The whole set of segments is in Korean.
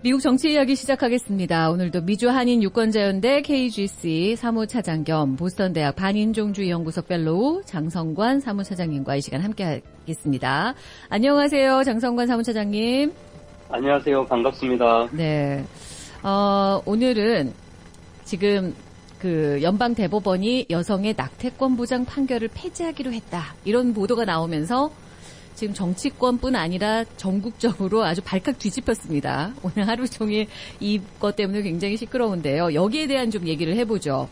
미국 정치 이야기 시작하겠습니다. 오늘도 미주 한인 유권자연대 KGC 사무차장 겸 보스턴대학 반인종주의 연구소 펠로우 장성관 사무차장님과 이 시간 함께 하겠습니다. 안녕하세요. 장성관 사무차장님. 안녕하세요. 반갑습니다. 네. 오늘은 지금 연방 대법원이 여성의 낙태권 보장 판결을 폐지하기로 했다. 이런 보도가 나오면서 지금 정치권뿐 아니라 전국적으로 아주 발칵 뒤집혔습니다. 오늘 하루 종일 이것 때문에 굉장히 시끄러운데요. 여기에 대한 좀 얘기를 해보죠.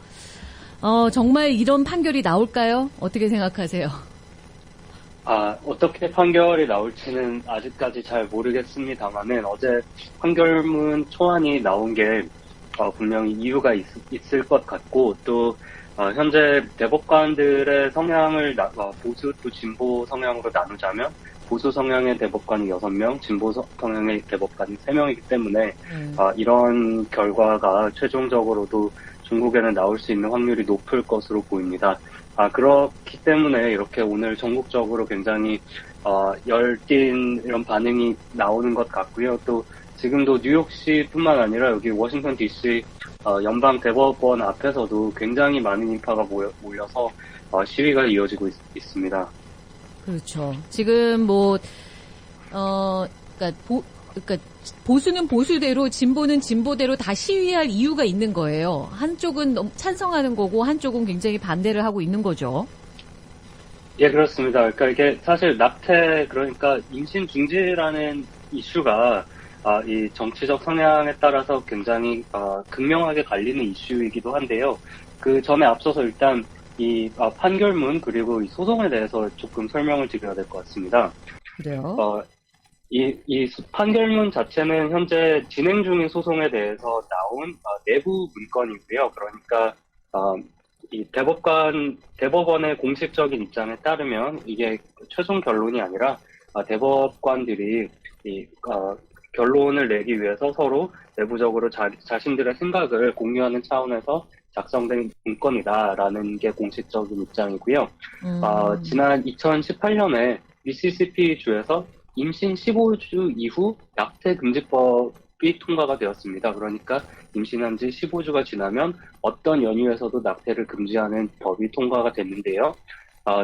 정말 이런 판결이 나올까요? 어떻게 생각하세요? 어떻게 판결이 나올지는 아직까지 잘 모르겠습니다만은 어제 판결문 초안이 나온 게 분명히 이유가 있을 것 같고 또 현재 대법관들의 성향을 보수 또 진보 성향으로 나누자면 보수 성향의 대법관이 6명, 진보 성향의 대법관이 3명이기 때문에 이런 결과가 최종적으로도 중국에는 나올 수 있는 확률이 높을 것으로 보입니다. 그렇기 때문에 이렇게 오늘 전국적으로 굉장히 열띤 이런 반응이 나오는 것 같고요. 또 지금도 뉴욕시뿐만 아니라 여기 워싱턴 DC 연방 대법원 앞에서도 굉장히 많은 인파가 몰려서 시위가 이어지고 있습니다. 그렇죠. 지금 그러니까 보수는 보수대로 진보는 진보대로 다 시위할 이유가 있는 거예요. 한쪽은 찬성하는 거고 한쪽은 굉장히 반대를 하고 있는 거죠. 예, 그렇습니다. 그러니까 이게 사실 그러니까 임신 중지라는 이슈가 이 정치적 성향에 따라서 굉장히 극명하게 갈리는 이슈이기도 한데요. 그 전에 앞서서 일단 이 판결문 그리고 이 소송에 대해서 조금 설명을 드려야 될 것 같습니다. 그래요? 이 판결문 자체는 현재 진행 중인 소송에 대해서 나온 내부 문건이고요. 그러니까 이 대법원의 공식적인 입장에 따르면 이게 최종 결론이 아니라 대법관들이 결론을 내기 위해서 서로 내부적으로 자신들의 생각을 공유하는 차원에서 작성된 문건이다라는 게 공식적인 입장이고요. 지난 2018년에 미시시피 주에서 임신 15주 이후 낙태 금지법이 통과가 되었습니다. 그러니까 임신한 지 15주가 지나면 어떤 연유에서도 낙태를 금지하는 법이 통과가 됐는데요.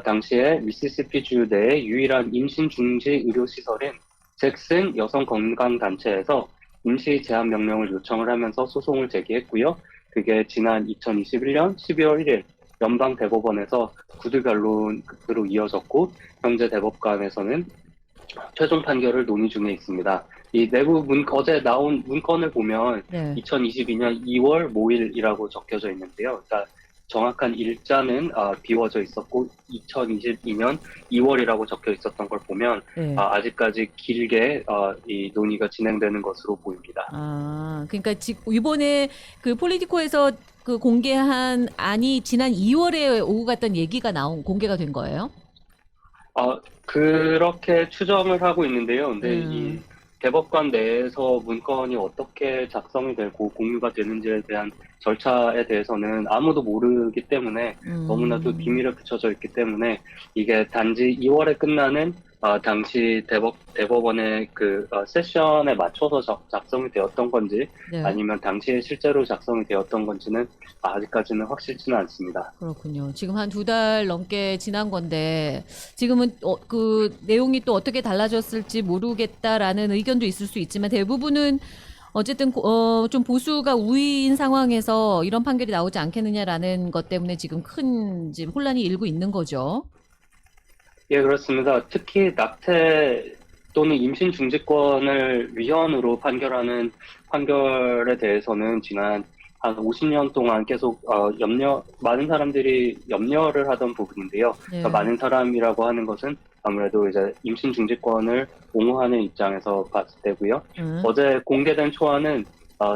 당시에 미시시피주 내의 유일한 임신 중지 의료시설인 잭슨 여성건강단체에서 임시 제한 명령을 요청을 하면서 소송을 제기했고요. 그게 지난 2021년 12월 1일 연방대법원에서 구두 결론으로 이어졌고 현재 대법관에서는 최종 판결을 논의 중에 있습니다. 이 내부 어제 나온 문건을 보면 네. 2022년 2월 모일이라고 적혀져 있는데요. 그러니까 정확한 일자는 비워져 있었고 2022년 2월이라고 적혀 있었던 걸 보면 네. 아직까지 길게 이 논의가 진행되는 것으로 보입니다. 그러니까 이번에 그 폴리티코에서 그 공개한 안이 지난 2월에 오고 갔던 얘기가 공개가 된 거예요? 그렇게 추정을 하고 있는데요. 근데 이 대법관 내에서 문건이 어떻게 작성이 되고 공유가 되는지에 대한 절차에 대해서는 아무도 모르기 때문에 너무나도 비밀에 붙여져 있기 때문에 이게 단지 2월에 끝나는 당시 대법원의 그 세션에 맞춰서 작성이 되었던 건지 네. 아니면 당시에 실제로 작성이 되었던 건지는 아직까지는 확실치는 않습니다. 그렇군요. 지금 한 2달 넘게 지난 건데 지금은 그 내용이 또 어떻게 달라졌을지 모르겠다라는 의견도 있을 수 있지만 대부분은 어쨌든 좀 보수가 우위인 상황에서 이런 판결이 나오지 않겠느냐라는 것 때문에 지금 지금 혼란이 일고 있는 거죠. 예, 그렇습니다. 특히 낙태 또는 임신 중지권을 위헌으로 판결하는 판결에 대해서는 지난 한 50년 동안 계속 많은 사람들이 염려를 하던 부분인데요. 네. 그러니까 많은 사람이라고 하는 것은 아무래도 이제 임신 중지권을 옹호하는 입장에서 봤을 때고요. 어제 공개된 초안은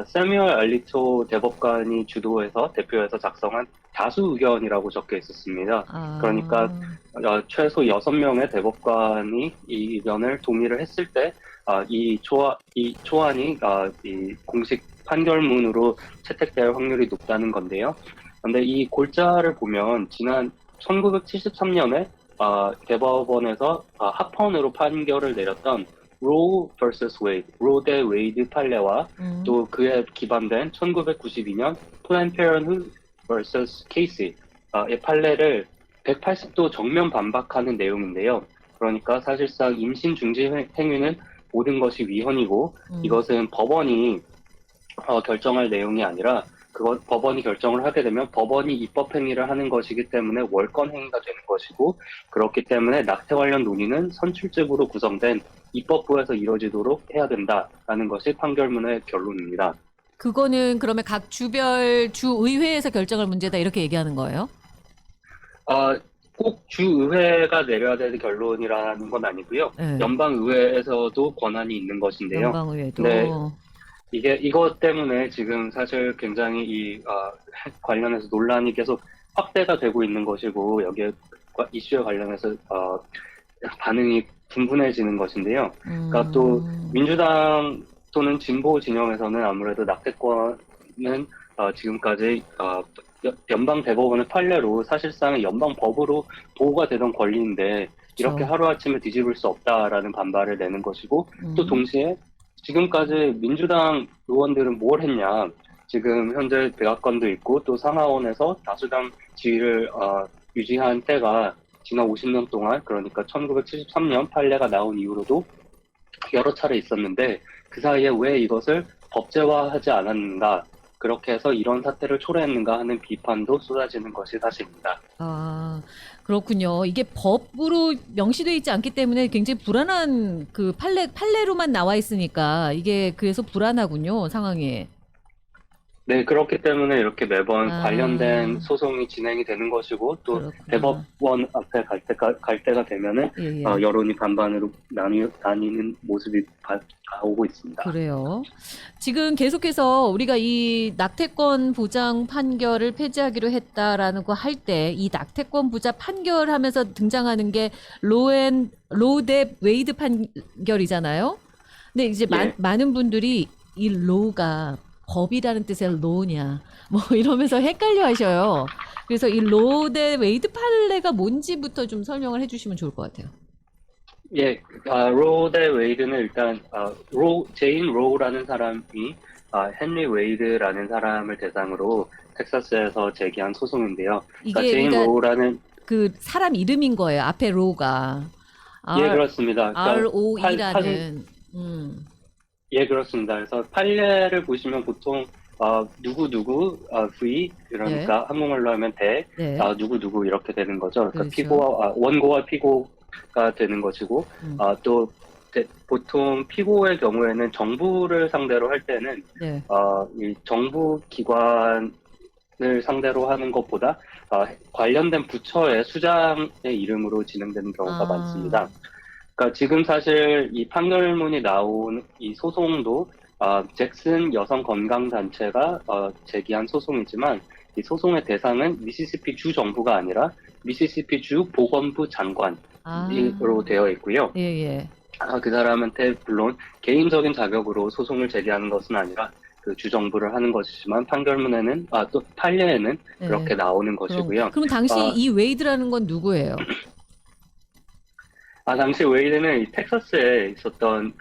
세뮤얼 알리토 대법관이 대표해서 작성한 다수 의견이라고 적혀 있었습니다. 그러니까 최소 6명의 대법관이 이 의견을 동의를 했을 때 이 초안이 이 공식 판결문으로 채택될 확률이 높다는 건데요. 그런데 이 골자를 보면 지난 1973년에 대법원에서 합헌으로 판결을 내렸던 로 vs 웨이드, 로 대 웨이드 판례와 음. 또 그에 기반된 1992년 플랜 페어हु드 vs 케이시의 판례를 180도 정면 반박하는 내용인데요. 그러니까 사실상 임신 중지 행위는 모든 것이 위헌이고 이것은 법원이 결정할 내용이 아니라 법원이 결정을 하게 되면 법원이 입법 행위를 하는 것이기 때문에 월권 행위가 되는 것이고 그렇기 때문에 낙태 관련 논의는 선출직으로 구성된 입법부에서 이루어지도록 해야 된다라는 것이 판결문의 결론입니다. 그거는 그러면 각 주별 주의회에서 결정할 문제다 이렇게 얘기하는 거예요? 꼭 주의회가 내려야 되는 결론이라는 건 아니고요. 네. 연방의회에서도 권한이 있는 것인데요. 연방의회도. 네. 이것 때문에 지금 사실 굉장히 관련해서 논란이 계속 확대가 되고 있는 것이고, 여기에 이슈에 관련해서, 반응이 분분해지는 것인데요. 그러니까 또, 민주당 또는 진보 진영에서는 아무래도 낙태권은, 지금까지, 연방 대법원의 판례로 사실상 연방 법으로 보호가 되던 권리인데, 이렇게 하루아침에 뒤집을 수 없다라는 반발을 내는 것이고, 또 동시에 지금까지 민주당 의원들은 뭘 했냐. 지금 현재 백악관도 있고 또 상하원에서 다수당 지위를 유지한 때가 지난 50년 동안, 그러니까 1973년 판례가 나온 이후로도 여러 차례 있었는데 그 사이에 왜 이것을 법제화하지 않았는가, 그렇게 해서 이런 사태를 초래했는가 하는 비판도 쏟아지는 것이 사실입니다. 그렇군요. 이게 법으로 명시되어 있지 않기 때문에 굉장히 불안한 그 판례로만 나와 있으니까 이게 그래서 불안하군요, 상황이. 네, 그렇기 때문에 이렇게 매번 관련된 소송이 진행이 되는 것이고, 또 그렇구나. 대법원 앞에 갈 때가 되면은 예. 여론이 반반으로 나뉘는 모습이 나오고 있습니다. 그래요. 지금 계속해서 우리가 이 낙태권 보장 판결을 폐지하기로 했다라는 거 할 때 이 낙태권 보장 판결하면서 등장하는 게 로 대 웨이드 판결이잖아요. 근데 이제 예. 많은 분들이 이 로가 법이라는 뜻의 로냐 뭐 이러면서 헷갈려 하셔요. 그래서 이 로 대 웨이드 판례가 뭔지부터 좀 설명을 해주시면 좋을 것 같아요. 예, 로 대 웨이드는 일단 제인 로우라는 사람이 헨리 웨이드라는 사람을 대상으로 텍사스에서 제기한 소송인데요. 이게 제인 그러니까 로우라는 그 사람 이름인 거예요. 앞에 로가. 예, 그렇습니다. ROE라는. 예, 그렇습니다. 그래서 판례를 보시면 보통 누구 V, 그러니까 한국말로 하면 대, 네. 누구 이렇게 되는 거죠. 그러니까 그렇죠. 원고와 피고가 되는 것이고, 또 보통 피고의 경우에는 정부를 상대로 할 때는 네. 이 정부 기관을 상대로 하는 것보다 관련된 부처의 수장의 이름으로 진행되는 경우가 많습니다. 그러니까 지금 사실 이 판결문이 나온 이 소송도 잭슨 여성 건강 단체가 제기한 소송이지만 이 소송의 대상은 미시시피 주 정부가 아니라 미시시피 주 보건부 장관으로 되어 있고요. 예. 그 사람한테 물론 개인적인 자격으로 소송을 제기하는 것은 아니라 그 주정부를 하는 것이지만 판결문에는 또 판례에는 그렇게 나오는 것이고요. 그럼 당시 이 웨이드라는 건 누구예요? 당시 웨이드는 이 텍사스에 있었던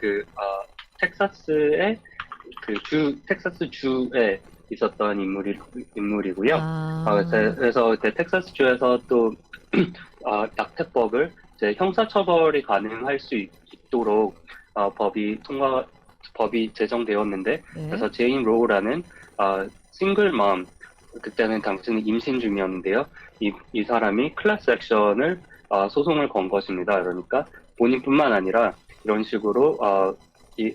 텍사스 주에 있었던 인물이고요. 그래서 텍사스 주에서 또 낙태법을 이제 형사처벌이 가능할 수 있도록 법이 제정되었는데, 그래서 제인 로우라는 싱글맘, 그때는 당시는 임신 중이었는데요. 이 사람이 클래스 액션을 소송을 건 것입니다. 그러니까 본인뿐만 아니라 이런 식으로 이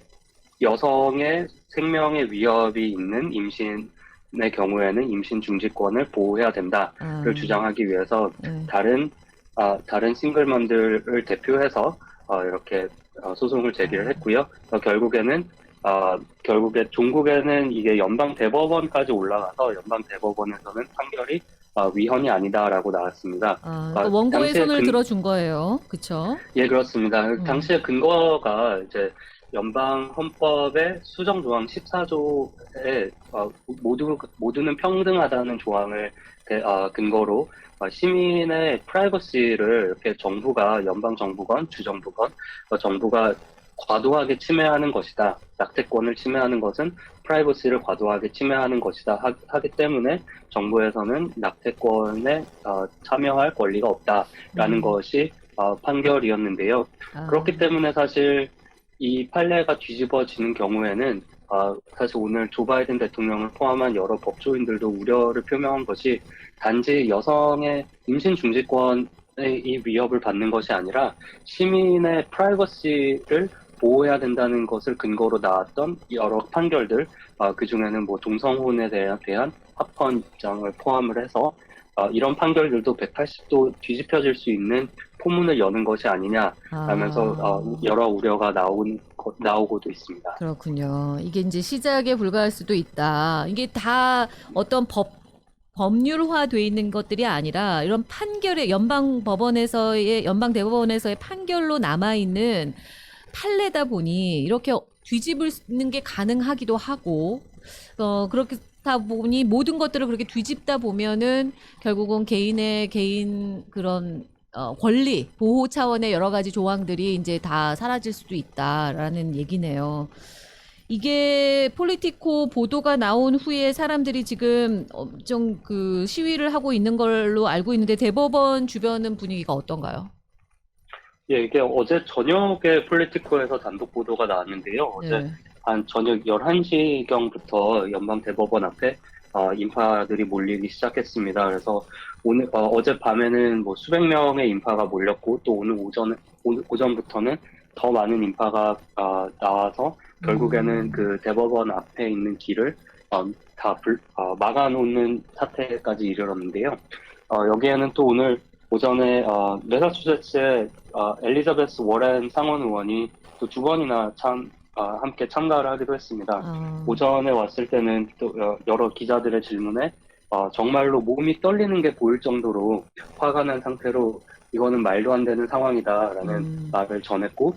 여성의 생명의 위협이 있는 임신의 경우에는 임신 중지권을 보호해야 된다를 주장하기 위해서 다른 싱글맘들을 대표해서 이렇게 소송을 제기를 했고요. 결국에 종국에는 이게 연방 대법원까지 올라가서 연방 대법원에서는 판결이 위헌이 아니다라고 나왔습니다. 그러니까 원고의 손을 들어준 거예요. 그렇죠? 예, 그렇습니다. 당시의 근거가 이제 연방 헌법의 수정 조항 14조에 모두는 평등하다는 조항을 근거로 시민의 프라이버시를 이렇게 정부가 연방 정부건 주정부건 정부가 과도하게 침해하는 것이다. 낙태권을 침해하는 것은 프라이버시를 과도하게 침해하는 것이다. 하기 때문에 정부에서는 낙태권에 참여할 권리가 없다라는 것이 판결이었는데요. 그렇기 때문에 사실 이 판례가 뒤집어지는 경우에는 사실 오늘 조 바이든 대통령을 포함한 여러 법조인들도 우려를 표명한 것이 단지 여성의 임신 중지권의 이 위협을 받는 것이 아니라 시민의 프라이버시를 보호해야 된다는 것을 근거로 나왔던 여러 판결들, 그중에는 뭐 동성혼에 대한 합헌 입장을 포함을 해서 이런 판결들도 180도 뒤집혀질 수 있는 포문을 여는 것이 아니냐라면서 여러 우려가 나오고도 있습니다. 그렇군요. 이게 이제 시작에 불과할 수도 있다. 이게 다 어떤 법률화돼 있는 것들이 아니라 이런 판결의 연방 대법원에서의 판결로 남아 있는 판례다 보니 이렇게 뒤집는 게 가능하기도 하고 그렇다 보니 모든 것들을 그렇게 뒤집다 보면은 결국은 개인 그런 권리 보호 차원의 여러 가지 조항들이 이제 다 사라질 수도 있다라는 얘기네요. 이게 폴리티코 보도가 나온 후에 사람들이 지금 엄청 그 시위를 하고 있는 걸로 알고 있는데 대법원 주변은 분위기가 어떤가요? 예, 이게 어제 저녁에 폴리티코에서 단독 보도가 나왔는데요. 어제 한 저녁 11시경부터 연방 대법원 앞에 인파들이 몰리기 시작했습니다. 그래서 어제 밤에는 뭐 수백 명의 인파가 몰렸고 또 오늘 오전부터는 더 많은 인파가 나와서 결국에는 그 대법원 앞에 있는 길을 다 막아놓는 사태까지 이르렀는데요. 여기에는 또 오늘 오전에 매사추세츠의 엘리자베스 워렌 상원 의원이 또 두 번이나 함께 참가를 하기도 했습니다. 오전에 왔을 때는 또 여러 기자들의 질문에 정말로 몸이 떨리는 게 보일 정도로 화가 난 상태로 이거는 말도 안 되는 상황이다라는 말을 전했고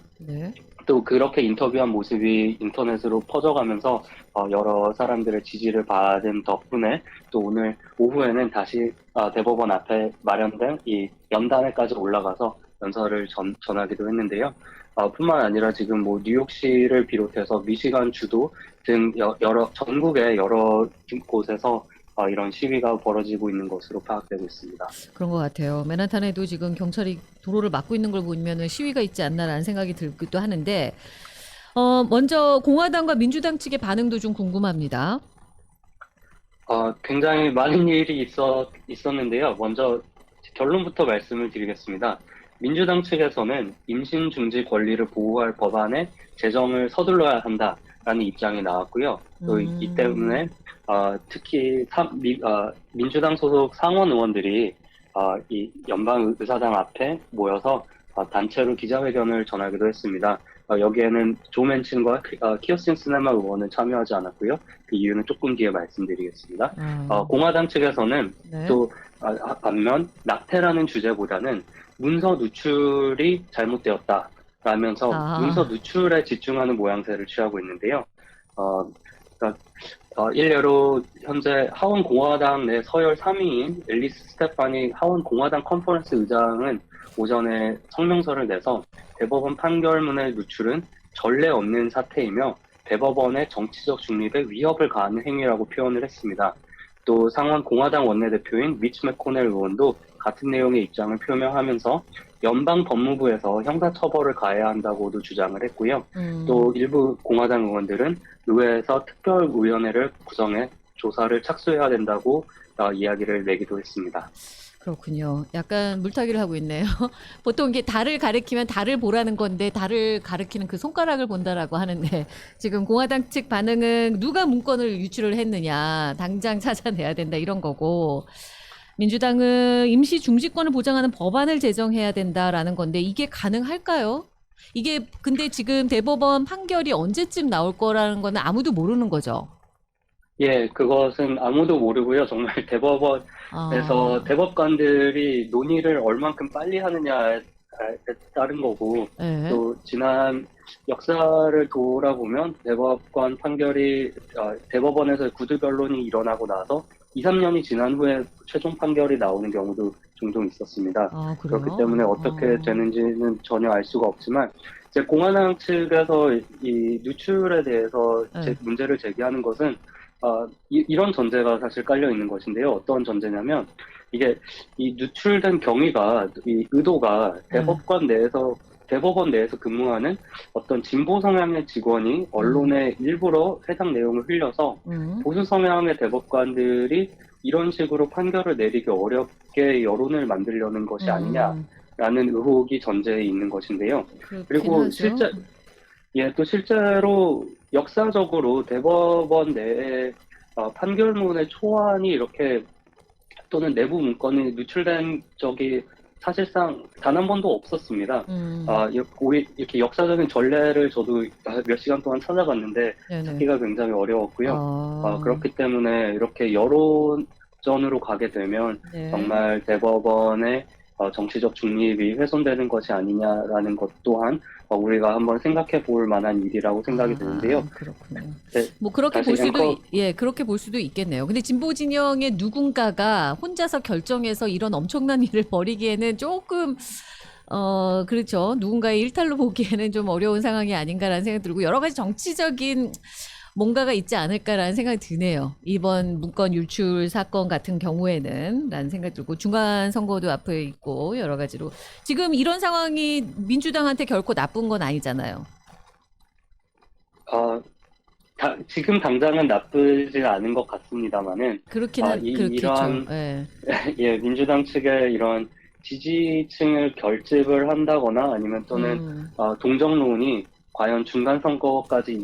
또 그렇게 인터뷰한 모습이 인터넷으로 퍼져가면서 여러 사람들의 지지를 받은 덕분에 또 오늘 오후에는 다시 대법원 앞에 마련된 이 연단회까지 올라가서 연설을 전하기도 했는데요. 뿐만 아니라 지금 뭐 뉴욕시를 비롯해서 미시간 주도 등 전국의 여러 곳에서 이런 시위가 벌어지고 있는 것으로 파악되고 있습니다. 그런 것 같아요. 맨하탄에도 지금 경찰이 도로를 막고 있는 걸 보면 시위가 있지 않나라는 생각이 들기도 하는데 먼저 공화당과 민주당 측의 반응도 좀 궁금합니다. 굉장히 많은 일이 있었는데요. 먼저 결론부터 말씀을 드리겠습니다. 민주당 측에서는 임신 중지 권리를 보호할 법안에 제정을 서둘러야 한다라는 입장이 나왔고요. 또 이 때문에 특히 민주당 소속 상원 의원들이 이 연방 의사당 앞에 모여서 단체로 기자회견을 전하기도 했습니다. 여기에는 조 맨친과 키어스틴 스네마 의원은 참여하지 않았고요. 그 이유는 조금 뒤에 말씀드리겠습니다. 공화당 측에서는 또 반면 낙태라는 주제보다는 문서 누출이 잘못되었다라면서 문서 누출에 집중하는 모양새를 취하고 있는데요. 일례로 현재 하원 공화당 내 서열 3위인 앨리스 스테파니 하원 공화당 컨퍼런스 의장은 오전에 성명서를 내서 대법원 판결문의 누출은 전례 없는 사태이며 대법원의 정치적 중립에 위협을 가하는 행위라고 표현을 했습니다. 또 상원 공화당 원내대표인 미치 맥코넬 의원도 같은 내용의 입장을 표명하면서 연방 법무부에서 형사처벌을 가해야 한다고도 주장을 했고요. 또 일부 공화당 의원들은 의회에서 특별위원회를 구성해 조사를 착수해야 된다고 이야기를 내기도 했습니다. 그렇군요. 약간 물타기를 하고 있네요. 보통 이게 달을 가리키면 달을 보라는 건데 달을 가리키는 그 손가락을 본다라고 하는데 지금 공화당 측 반응은 누가 문건을 유출을 했느냐 당장 찾아내야 된다 이런 거고 민주당은 임시 중지권을 보장하는 법안을 제정해야 된다라는 건데 이게 가능할까요? 이게 근데 지금 대법원 판결이 언제쯤 나올 거라는 거는 아무도 모르는 거죠. 예, 그것은 아무도 모르고요. 정말 대법원에서 대법관들이 논의를 얼만큼 빨리 하느냐에 따른 거고, 또 지난 역사를 돌아보면 대법관 판결이 대법원에서 구두 변론이 일어나고 나서 2, 3년이 지난 후에 최종 판결이 나오는 경우도 종종 있었습니다. 아, 그래요? 그렇기 때문에 어떻게 되는지는 전혀 알 수가 없지만 이제 공화당 측에서 이 누출에 대해서 네. 문제를 제기하는 것은 이런 전제가 사실 깔려 있는 것인데요. 어떤 전제냐면 이게 이 누출된 경위가 이 의도가 대법원 내에서 근무하는 어떤 진보 성향의 직원이 언론에 일부러 해당 내용을 흘려서 보수 성향의 대법관들이 이런 식으로 판결을 내리기 어렵게 여론을 만들려는 것이 아니냐라는 의혹이 전제에 있는 것인데요. 그리고 하죠. 또 실제로 역사적으로 대법원 내에 판결문의 초안이 이렇게 또는 내부 문건이 누출된 적이 사실상 단 한 번도 없었습니다. 이렇게 역사적인 전례를 저도 몇 시간 동안 찾아봤는데 네네. 찾기가 굉장히 어려웠고요. 그렇기 때문에 이렇게 여론전으로 가게 되면 네. 정말 대법원의 정치적 중립이 훼손되는 것이 아니냐라는 것 또한 우리가 한번 생각해 볼 만한 일이라고 생각이 드는데요. 그렇군요. 네, 뭐 그렇게 다시 볼 수도 그렇게 볼 수도 있겠네요. 근데 진보 진영의 누군가가 혼자서 결정해서 이런 엄청난 일을 벌이기에는 조금 그렇죠. 누군가의 일탈로 보기에는 좀 어려운 상황이 아닌가라는 생각이 들고 여러 가지 정치적인 뭔가가 있지 않을까라는 생각이 드네요. 이번 문건 유출 사건 같은 경우에는 라는 생각이 들고 중간 선거도 앞에 있고 여러 가지로 지금 이런 상황이 민주당한테 결코 나쁜 건 아니잖아요. 지금 당장은 나쁘지 않은 것 같습니다만은 그렇겠죠. 이러한 예. 민주당 측의 이런 지지층을 결집을 한다거나 아니면 또는 동정론이 과연 중간 선거까지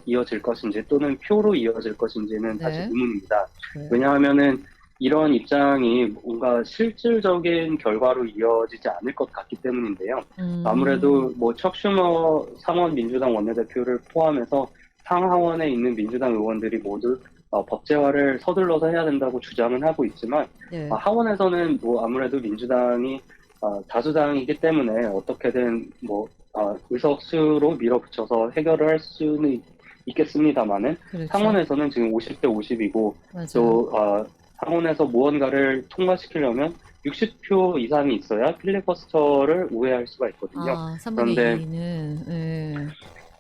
이어질 것인지 또는 표로 이어질 것인지는 사실 의문입니다. 왜냐하면은 이런 입장이 뭔가 실질적인 결과로 이어지지 않을 것 같기 때문인데요. 아무래도 뭐 척슈머 상원 민주당 원내대표를 포함해서 상하원에 있는 민주당 의원들이 모두 법제화를 서둘러서 해야 된다고 주장은 하고 있지만 하원에서는 뭐 아무래도 민주당이 다수당이기 때문에 어떻게든 뭐 의석수로 밀어붙여서 해결을 할 수는 있겠습니다만은 그렇죠. 상원에서는 지금 50대 50이고 또 상원에서 무언가를 통과시키려면 60표 이상이 있어야 필리버스터를 우회할 수가 있거든요. 3분의 2는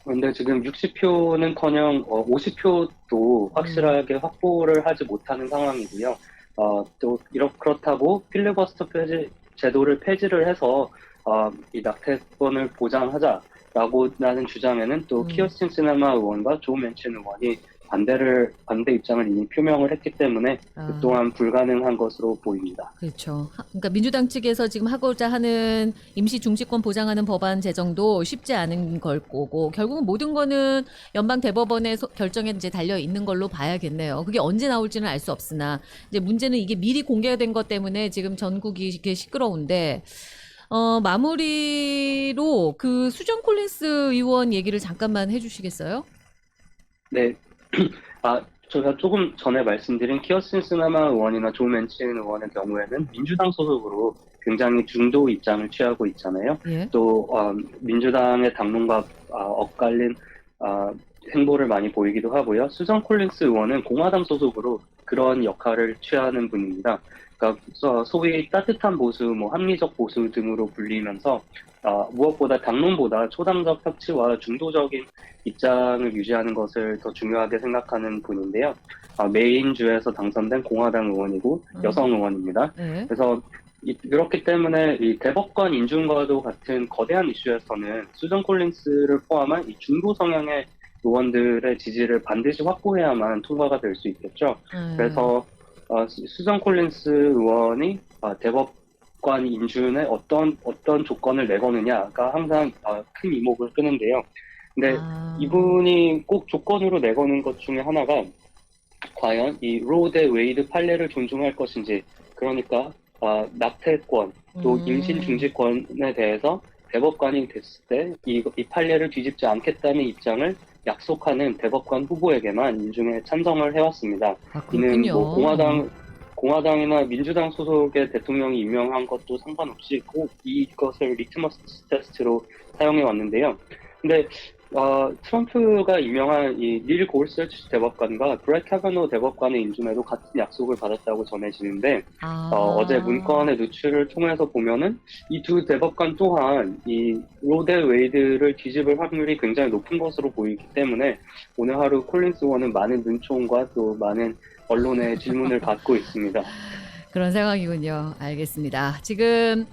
그런데 지금 60표는커녕 50표도 확실하게 확보를 하지 못하는 상황이고요. 또 그렇다고 필리버스터 제도를 폐지를 해서 이 낙태권을 보장하자라고 하는 주장에는 또 키어스틴 시네마 의원과 조 맨친 의원이 반대 입장을 이미 표명을 했기 때문에 그 또한 불가능한 것으로 보입니다. 그렇죠. 그러니까 민주당 측에서 지금 하고자 하는 임시 중지권 보장하는 법안 제정도 쉽지 않은 걸 거고 결국은 모든 거는 연방 대법원의 결정에 이제 달려 있는 걸로 봐야겠네요. 그게 언제 나올지는 알 수 없으나 이제 문제는 이게 미리 공개가 된 것 때문에 지금 전국이 이렇게 시끄러운데 마무리로 그 수정 콜린스 의원 얘기를 잠깐만 해주시겠어요? 네. 제가 조금 전에 말씀드린 키어스틴 스나마 의원이나 조 맨친 의원의 경우에는 민주당 소속으로 굉장히 중도 입장을 취하고 있잖아요. 또 민주당의 당론과 엇갈린 행보를 많이 보이기도 하고요. 수정 콜린스 의원은 공화당 소속으로 그런 역할을 취하는 분입니다. 그러니까 소위 따뜻한 보수, 뭐 합리적 보수 등으로 불리면서 무엇보다 당론보다 초당적 협치와 중도적인 입장을 유지하는 것을 더 중요하게 생각하는 분인데요. 메인주에서 당선된 공화당 의원이고 여성 의원입니다. 그래서 그렇기 때문에 이 대법관 인준과도 같은 거대한 이슈에서는 수정 콜린스를 포함한 이 중도 성향의 의원들의 지지를 반드시 확보해야만 통과가 될 수 있겠죠. 그래서 수정 콜린스 의원이 대법관 인준에 어떤 조건을 내거느냐가 항상 큰 이목을 끄는데요. 근데 이분이 꼭 조건으로 내거는 것 중에 하나가 과연 이 로 대 웨이드 판례를 존중할 것인지, 그러니까 낙태권 또 임신 중지권에 대해서 대법관이 됐을 때 이 판례를 뒤집지 않겠다는 입장을 약속하는 대법관 후보에게만 인중에 찬성을 해왔습니다. 이는 뭐 공화당이나 민주당 소속의 대통령이 임명한 것도 상관없이 꼭 이것을 리트머스 테스트로 사용해 왔는데요. 근데 트럼프가 임명한 이 닐 고르세치 대법관과 브렛 카바노 대법관의 인준에도 같은 약속을 받았다고 전해지는데, 어제 문건의 누출을 통해서 보면은 이 두 대법관 또한 이 로데 웨이드를 뒤집을 확률이 굉장히 높은 것으로 보이기 때문에 오늘 하루 콜린스 의원은 많은 눈총과 또 많은 언론의 질문을 받고 있습니다. 그런 상황이군요. 알겠습니다. 지금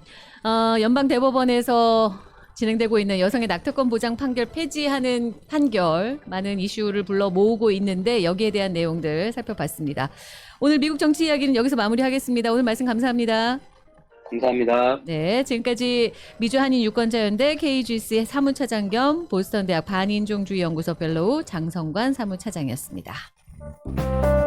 연방 대법원에서 진행되고 있는 여성의 낙태권 보장 판결 폐지하는 판결 많은 이슈를 불러 모으고 있는데 여기에 대한 내용들 살펴봤습니다. 오늘 미국 정치 이야기는 여기서 마무리하겠습니다. 오늘 말씀 감사합니다. 감사합니다. 네, 지금까지 미주 한인 유권자연대 KGC의 사무차장 겸 보스턴 대학 반인종주의 연구소 펠로우 장성관 사무차장이었습니다.